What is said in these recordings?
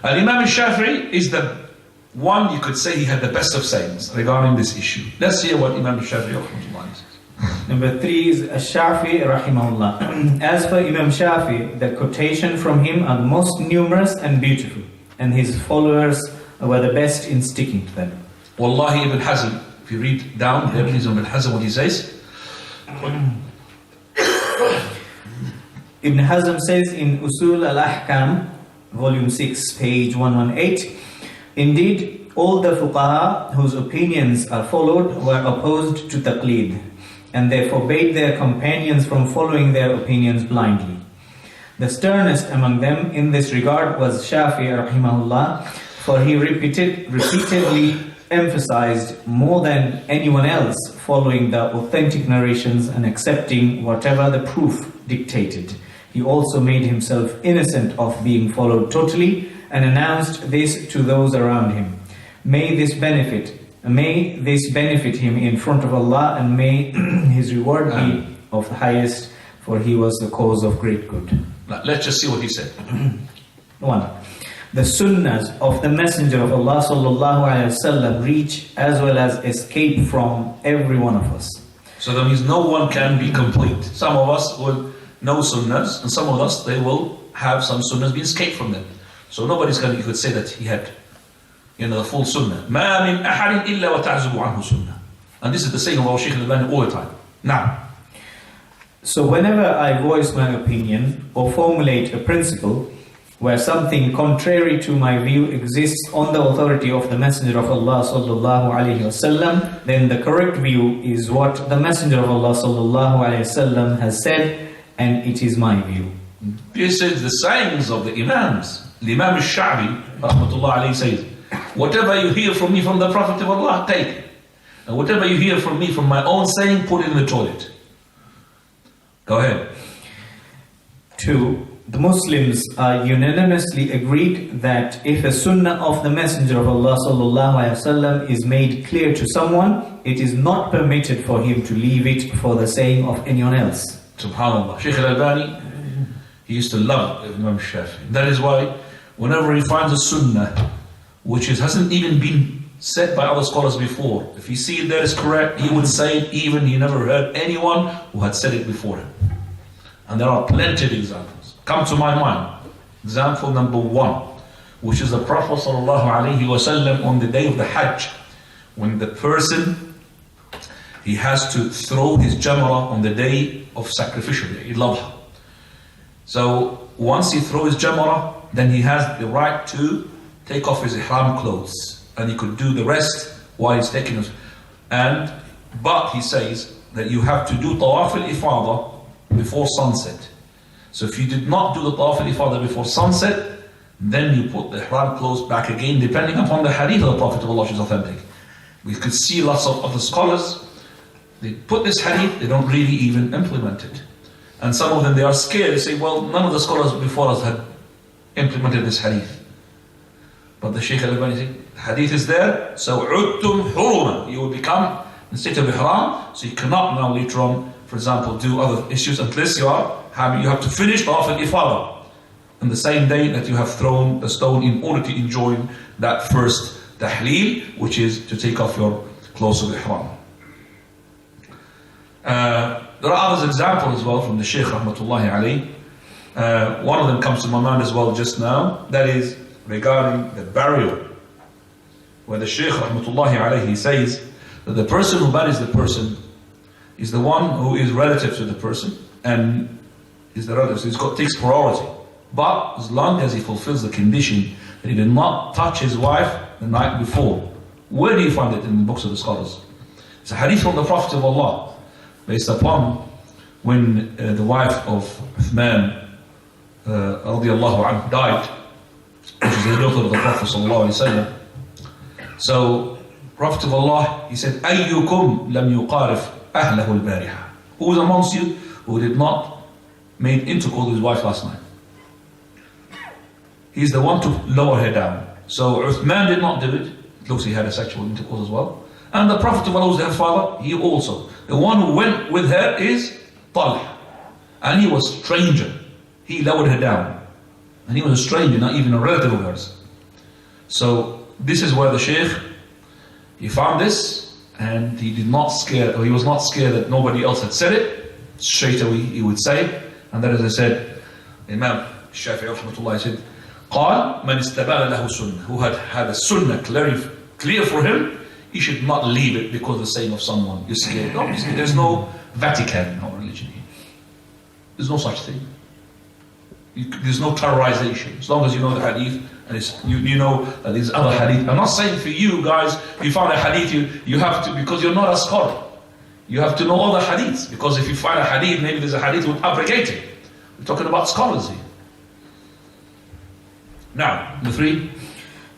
And Imam Shaafi'i is the one, you could say, he had the best of sayings regarding this issue. Let's hear what Imam Shaafi'i says. Number 3 is Shaafi'i rahimahullah. As for Imam Shaafi'i, the quotation from him are the most numerous and beautiful, and his followers were the best in sticking to them. Wallahi Ibn Hazm, if you read down, there is Ibn Hazm what he says. Ibn Hazm says in Usul al-Ahkam, volume 6, page 118, indeed, all the fuqaha whose opinions are followed were opposed to taqleed, and they forbade their companions from following their opinions blindly. The sternest among them in this regard was Shaafi'i rahimahullah, for he repeatedly emphasized more than anyone else following the authentic narrations and accepting whatever the proof dictated. He also made himself innocent of being followed totally and announced this to those around him. May this benefit him in front of Allah, and may his reward be of the highest, for he was the cause of great good. Now, let's just see what he said. 1. The sunnahs of the Messenger of Allah sallallahu alaihi wasallam reach as well as escape from every one of us. So that means no one can be complete. Some of us will know sunnahs, and some of us, they will have some sunnahs being escaped from them. So nobody's going to, you could say that he had, the full sunnah. مَا مِنْ أَحَدٍ إِلَّا وَتَعْزُبُ عَنْهُ sunnah. And this is the saying of our Shaykh al-Albani all the time. Now, so whenever I voice my opinion or formulate a principle where something contrary to my view exists on the authority of the Messenger of Allah sallallahu alaihi wasallam, then the correct view is what the Messenger of Allah sallallahu alaihi wasallam has said, and it is my view. This is the sayings of the Imams. The Imam al-Sha'bi rahmatullah alayhi says, whatever you hear from me from the Prophet of Allah, take it. And whatever you hear from me from my own saying, put it in the toilet. Go ahead. 2. The Muslims are unanimously agreed that if a sunnah of the Messenger of Allah sallallahu alaihi wasallam is made clear to someone, it is not permitted for him to leave it for the saying of anyone else. Subhanallah. Shaykh al-Albani, he used to love Imam Shaafi'i. That is why whenever he finds a sunnah which hasn't even been said by other scholars before, if he sees that is correct, he would say it even he never heard anyone who had said it before him. And there are plenty of examples. Come to my mind. Example number 1, which is the Prophet ﷺ on the day of the Hajj, when the person, he has to throw his jamrah on the day of sacrificial day, Eid al-Adha. So once he throws his jamrah, then he has the right to take off his ihram clothes, and he could do the rest while he's taking it. But he says that you have to do tawaf al-ifadah before sunset. So if you did not do the tawaf al-ifadah before sunset, then you put the ihram clothes back again, depending upon the hadith of the Prophet of Allah, which is authentic. We could see lots of other scholars, they put this hadith, they don't really even implement it. And some of them, they are scared. They say, well, none of the scholars before us had implemented this hadith. But the Shaykh al-Albani said, hadith is there, so عُدْتُمْ حُرُمًا. You will become in state of ihram, so you cannot now later on, for example, do other issues unless you have to finish Tawaf al-Ifadah on the same day that you have thrown the stone in order to enjoy that first tahleel, which is to take off your clothes of ihram. There are other examples as well from the Shaykh rahmatullahi alayhi. One of them comes to my mind as well just now, that is regarding the burial, where the Shaykh rahmatullahi alayhi says that the person who buries the person is the one who is relative to the person, and is the relative, so takes priority. But as long as he fulfills the condition that he did not touch his wife the night before. Where do you find it in the books of the scholars? It's a hadith from the Prophet of Allah, based upon when the wife of Uthman radiallahu anhu died, which is the daughter of the Prophet sallallahu alaihi wasallam. So, Prophet of Allah, he said, أَيُّكُمْ لَمْ يُقَارِفْ أَهْلَهُ الْبَارِحَةِ. Who is amongst you who did not make intercourse with his wife last night? He's the one to lower her down. So Uthman did not do it. It looks he had a sexual intercourse as well. And the Prophet of Allah, who's her father, he also. The one who went with her is Talha. And he was a stranger. He lowered her down. And he was a stranger, not even a relative of hers. So this is where the Shaykh, he found this, and he did not scare, or he was not scared that nobody else had said it. Straight away he would say it. And then, as I said, Imam Shaafi'i rahmatullah said, قال من استبان له سنة, who had a sunnah clear for him, he should not leave it because of the saying of someone. You're scared. Obviously, there's no Vatican in our religion here. There's no such thing. There's no terrorization. As long as you know the hadith, and you know that there's other hadith. I'm not saying for you guys, if you find a hadith, you have to, because you're not a scholar, you have to know all the hadiths. Because if you find a hadith, maybe there's a hadith would abrogate it. We're talking about scholars here. Now, number 3.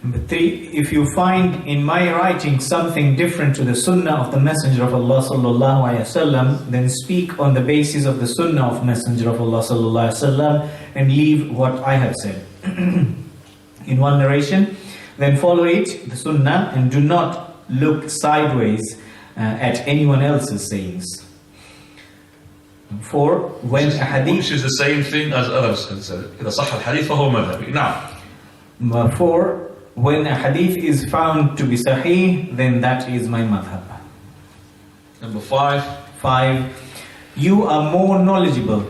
Number 3, if you find in my writing something different to the Sunnah of the Messenger of Allah sallallahu alaihi wasallam, then speak on the basis of the Sunnah of Messenger of Allah sallallahu alaihi wasallam and leave what I have said. In one narration, then follow it, the Sunnah, and do not look sideways at anyone else's sayings. 4, when a hadith, which is the same thing as others have said. إذا صح الحديث فهو مذهبي. Now, 4, when a hadith is found to be sahih, then that is my madhab. Number 5. 5, you are more knowledgeable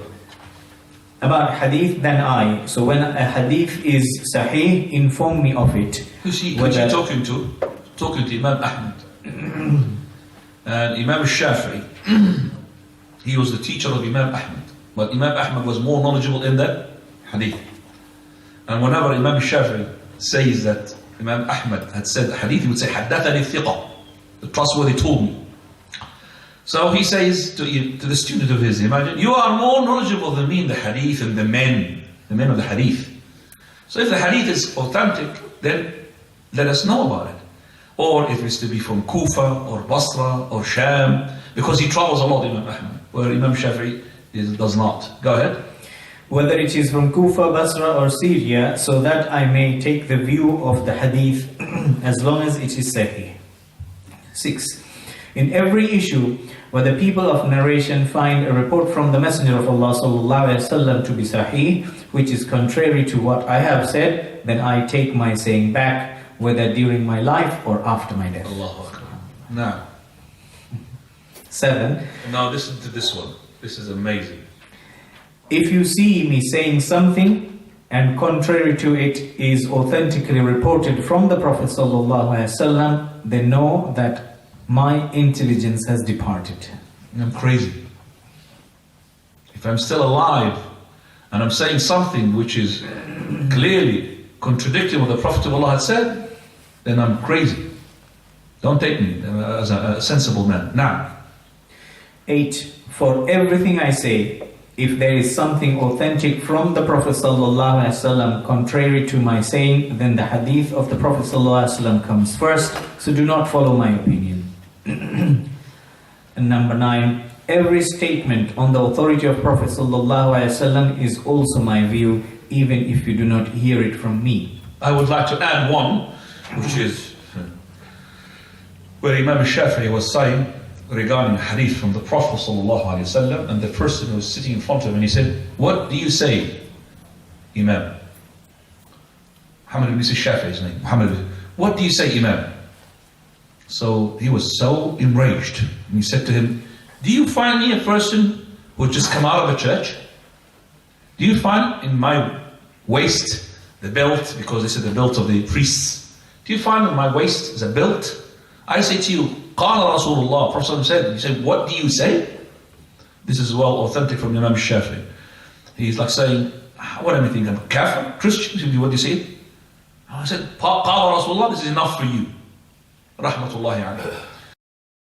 about hadith than I. So when a hadith is sahih, inform me of it. Who's he talking to? Talking to Imam Ahmad. And Imam Shaafi'i, he was the teacher of Imam Ahmad. But Imam Ahmad was more knowledgeable in the hadith. And whenever Imam Shaafi'i says that Imam Ahmad had said the hadith, he would say, حدثني الثقة, the trustworthy told me. So he says to the student of his, imagine, you are more knowledgeable than me in the hadith and the men of the hadith. So if the hadith is authentic, then let us know about it. Or if it's to be from Kufa or Basra or Sham, because he travels a lot, Imam Ahmad, where Imam Shaafi'i does not. Go ahead. Whether it is from Kufa, Basra or Syria, so that I may take the view of the hadith as long as it is sahih. 6. In every issue where the people of narration find a report from the Messenger of Allah sallallahu alaihi wasallam to be sahih, which is contrary to what I have said, then I take my saying back, whether during my life or after my death. Allahu Akbar. Now, 7. Now listen to this one. This is amazing. If you see me saying something and contrary to it is authentically reported from the Prophet ﷺ, then know that my intelligence has departed. I'm crazy. If I'm still alive and I'm saying something which is clearly contradicting what the Prophet of Allah had said, then I'm crazy. Don't take me as a sensible man. Now, 8. For everything I say, if there is something authentic from the Prophet ﷺ contrary to my saying, then the hadith of the Prophet ﷺ comes first, so do not follow my opinion. And number 9, every statement on the authority of Prophet ﷺ is also my view, even if you do not hear it from me. I would like to add one, which is where Imam Shaafi'i was saying regarding a hadith from the Prophet ﷺ, and the person who was sitting in front of him, and he said, what do you say, Imam? Muhammad ibn Shaafi'i's name, Muhammad, what do you say, Imam? So he was so enraged, and he said to him, do you find me a person who had just come out of a church? Do you find in my waist the belt, because this is the belt of the priests, do you find in my waist is a belt? I say to you, قال Rasulullah, Prophet said, he said, what do you say? This is well authentic from Imam Shaafi'i. He's like saying, what do you think, I'm a kafir, Christian, what do you say? I said, قال Rasulullah, this is enough for you. Rahmatullahi alayhi.